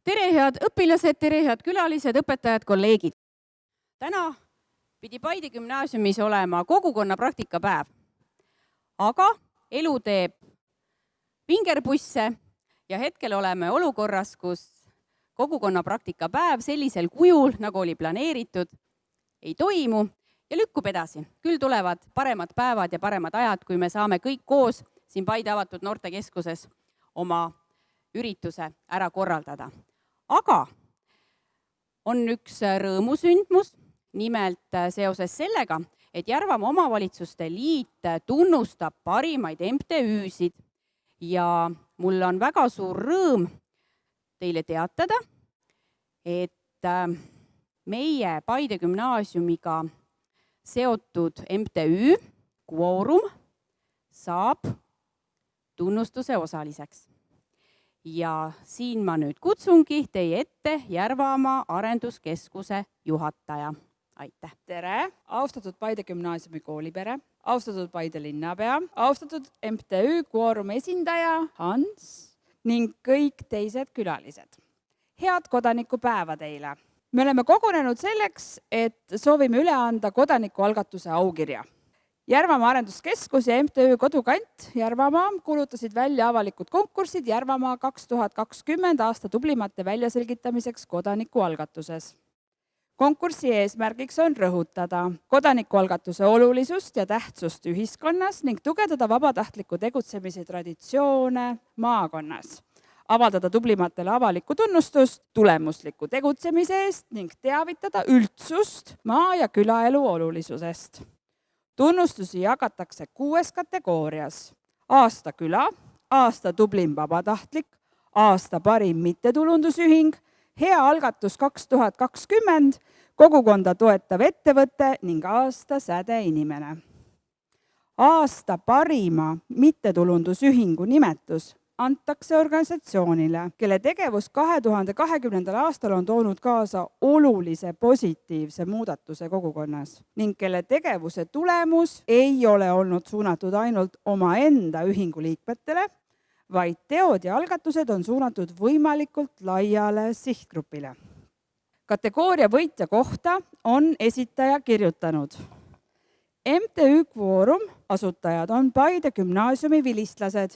Tere head õpilased, tere head külalised, õpetajad, kolleegid. Täna pidi Paide gümnaasiumis olema kogukonna praktikapäev, aga elu teeb vingerpusse ja hetkel oleme olukorras, kus kogukonna praktikapäev sellisel kujul, nagu oli planeeritud, ei toimu ja lükkub edasi. Küll tulevad paremad päevad ja paremad ajad, kui me saame kõik koos siin Paide avatud noortekeskuses oma ürituse ära korraldada. Aga on üks rõõmusündmus, nimelt seoses sellega, et Järvamaa Omavalitsuste Liit tunnustab parimaid MTÜ-sid ja mul on väga suur rõõm teile teatada, et meie Paide gümnaasiumiga seotud MTÜ Quorum saab tunnustuse osaliseks. Ja siin ma nüüd kutsungi teie ette Järvamaa Arenduskeskuse juhataja. Aitäh! Tere! Austatud Paide gümnaasiumi koolipere, austatud Paide linnapea, austatud MTÜ Quorum esindaja Hans ning kõik teised külalised. Head kodanikupäeva teile! Me oleme kogunenud selleks, et soovime üle anda kodanikualgatuse aukirja. Järvamaa Arenduskeskus ja MTÜ Kodukant Järvamaa kuulutasid välja avalikud konkursid Järvamaa 2020 aasta tublimate väljaselgitamiseks kodanikualgatuses. Konkursi eesmärgiks on rõhutada kodanikualgatuse olulisust ja tähtsust ühiskonnas ning tugevdada vabatahtliku tegutsemise traditsioone maakonnas, avaldada tublimatele avalikku tunnustust tulemusliku tegutsemise eest ning teavitada üldsust maa- ja külaelu olulisusest. Tunnustusi jagatakse 6 kategoorias. Aasta küla, aasta tublim vabatahtlik, aasta parim mittetulundusühing, hea algatus 2020, kogukonda toetav ettevõte ning aasta sädeinimene. Aasta parima mittetulundusühingu nimetus antakse organisatsioonile, kelle tegevus 2020. aastal on toonud kaasa olulise positiivse muudatuse kogukonnas ning kelle tegevuse tulemus ei ole olnud suunatud ainult omaenda ühingu liikmetele, vaid teod ja algatused on suunatud võimalikult laiale sihtgrupile. Kategooria võitja kohta on esitaja kirjutanud. MTÜ Quorum asutajad on Paide gümnaasiumi vilistlased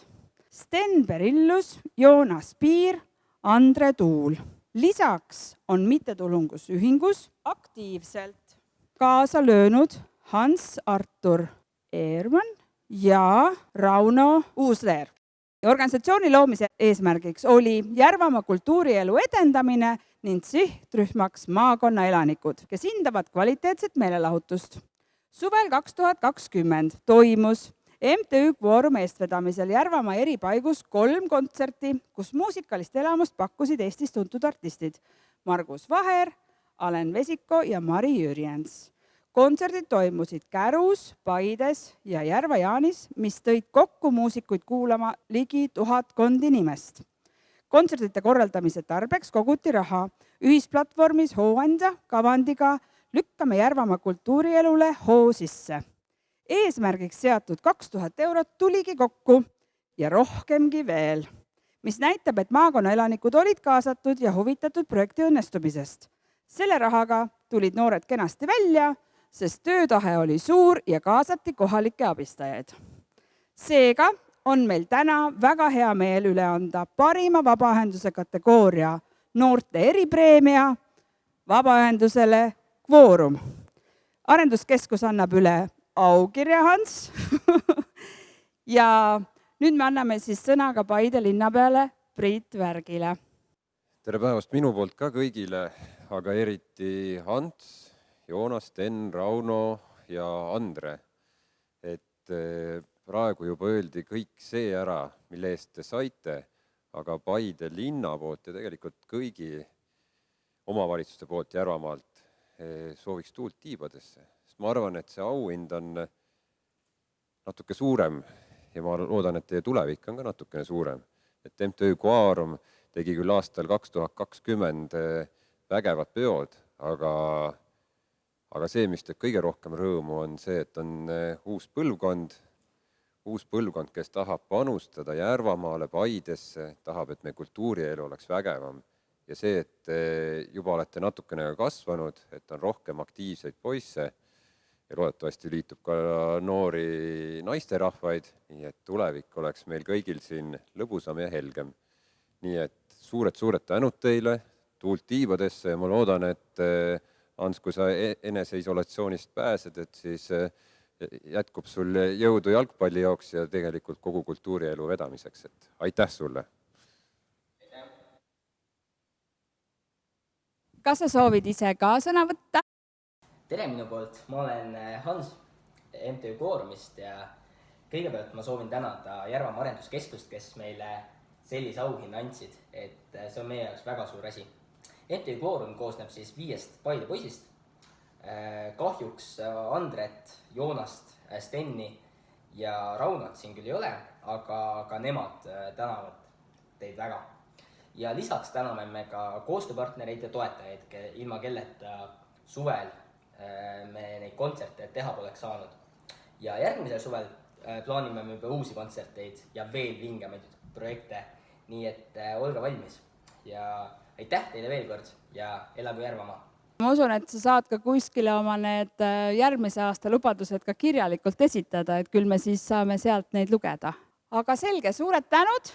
Sten Berillus, Joonas Piir, Andre Tuul. Lisaks on mittetulundusühingus aktiivselt kaasa löönud Hans-Artur Eermann ja Rauno Uusleer. Organisatsiooni loomise eesmärgiks oli Järvamaa kultuurielu edendamine ning sihtrühmaks maakonna elanikud, kes hindavad kvaliteetset meelelahutust. Suvel 2020 toimus MTÜ Quorum eestvedamisel Järvamaa eri paigus 3 kontserti, kus muusikalist elamust pakkusid Eestis tuntud artistid Margus Vaher, Alen Vesiko ja Mari Jürjens. Kontserdid toimusid Kärus, Paides ja Järva-Jaanis, mis tõid kokku muusikuid kuulama ligi 1000 inimest. Kontserdite korraldamise tarbeks koguti raha ühisplatvormis Hooandja kavandiga Lükkame Järvamaa kultuurielule hoo sisse. Eesmärgiks seatud 2000 eurot tuligi kokku ja rohkemgi veel, mis näitab, et maakonna elanikud olid kaasatud ja huvitatud projekti õnnestumisest. Selle rahaga tulid noored kenasti välja, sest töötahe oli suur ja kaasati kohalikke abistajaid. Seega on meil täna väga hea meel üle anda parima vabaühenduse kategooria noorte eripreemia vabaühendusele Quorum. Arenduskeskus annab üle aukirja Hans ja nüüd me anname siis sõna ka Paide linnapeale Priit Värgile. Tere päevast minu poolt ka kõigile, aga eriti Hans, Joonas, Sten, Rauno ja Andre. Et praegu juba öeldi kõik see ära, mille eest te saite, aga Paide linna poolt ja tegelikult kõigi omavalitsuste poolt Järvamaalt sooviks tuult tiibadesse. Ma arvan, et see auhind on natuke suurem ja ma loodan, et teie tulevik on ka natukene suurem. Et MTÜ Quorum tegi küll aastal 2020 vägevad peod, aga see, mis teeb kõige rohkem rõõmu, on see, et on uus põlvkond, kes tahab panustada Järvamaale, Paidesse, tahab, et meie kultuurielu oleks vägevam ja see, et juba olete natukene kasvanud, et on rohkem aktiivseid poisse ja loodetavasti liitub ka noori naisterahvaid, nii et tulevik oleks meil kõigil siin lõbusam ja helgem. Nii et suured tänud teile, tuult tiibadesse ja ma loodan, et Hans, kui sa eneseisolatsioonist pääsed, et siis jätkub sul jõudu jalgpalli jaoks ja tegelikult kogu kultuurielu vedamiseks. Et aitäh sulle! Kas sa soovid ise ka sõna võtta? Tere minu poolt, ma olen Hans MTÜ Quorumist ja kõigepealt ma soovin tänada Järvamaa Arenduskeskust, kes meile sellise auhinna andsid, et see on meie jaoks väga suur asi. MTÜ Quorum koosneb siis 5 Paide poisist. Kahjuks Andret, Joonast, Stenni ja Raunat siin küll ei ole, aga nemad tänavad teid väga. Ja lisaks täname me ka koostööpartnereid ja toetajaid, ilma kelleta suvel me neid kontserte teha poleks saanud. Ja järgmisel suvel plaanime me juba uusi kontserteid ja veel vingemaid projekte, nii et olge valmis. Ja aitäh teile veel kord ja elagu Järvamaa! Ma usun, et sa saad ka kuskile oma need järgmise aasta lubadused ka kirjalikult esitada, et küll me siis saame sealt neid lugeda. Aga selge, suured tänud!